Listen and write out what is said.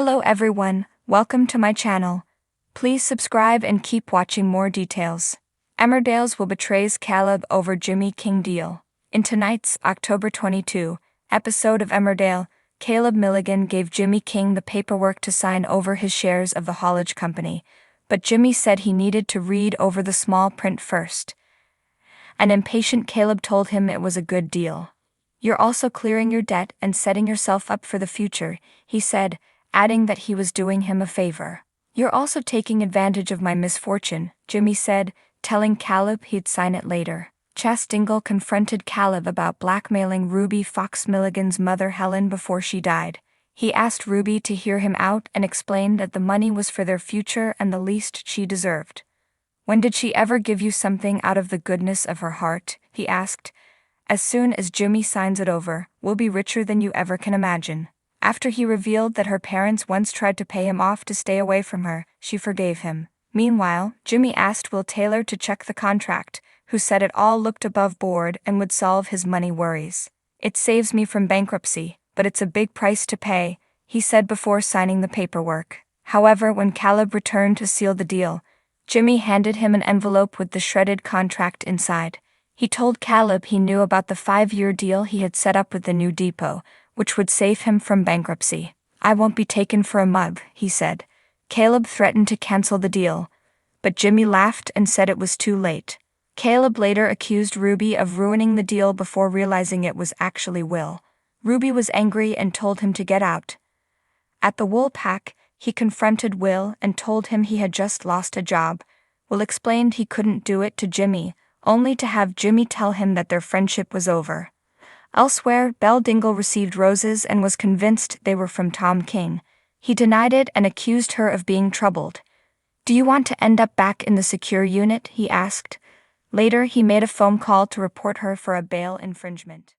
Hello everyone, welcome to my channel. Please subscribe and keep watching more details. Emmerdale's will betrays Caleb over Jimmy King deal. In tonight's October 22 episode of Emmerdale, Caleb Milligan gave Jimmy King the paperwork to sign over his shares of the haulage company, but Jimmy said he needed to read over the small print first. An impatient Caleb told him it was a good deal. "You're also clearing your debt and setting yourself up for the future," he said, adding that he was doing him a favor. "You're also taking advantage of my misfortune," Jimmy said, telling Caleb he'd sign it later. Chas Dingle confronted Caleb about blackmailing Ruby Fox Milligan's mother Helen before she died. He asked Ruby to hear him out and explained that the money was for their future and the least she deserved. "When did she ever give you something out of the goodness of her heart?" he asked. "As soon as Jimmy signs it over, we'll be richer than you ever can imagine." After he revealed that her parents once tried to pay him off to stay away from her, she forgave him. Meanwhile, Jimmy asked Will Taylor to check the contract, who said it all looked above board and would solve his money worries. "It saves me from bankruptcy, but it's a big price to pay," he said before signing the paperwork. However, when Caleb returned to seal the deal, Jimmy handed him an envelope with the shredded contract inside. He told Caleb he knew about the 5-year deal he had set up with the new depot, which would save him from bankruptcy. "I won't be taken for a mug," he said. Caleb threatened to cancel the deal, but Jimmy laughed and said it was too late. Caleb later accused Ruby of ruining the deal before realizing it was actually Will. Ruby was angry and told him to get out. At the wool pack, he confronted Will and told him he had just lost a job. Will explained he couldn't do it to Jimmy, only to have Jimmy tell him that their friendship was over. Elsewhere, Belle Dingle received roses and was convinced they were from Tom King. He denied it and accused her of being troubled. "Do you want to end up back in the secure unit?" he asked. Later, he made a phone call to report her for a bail infringement.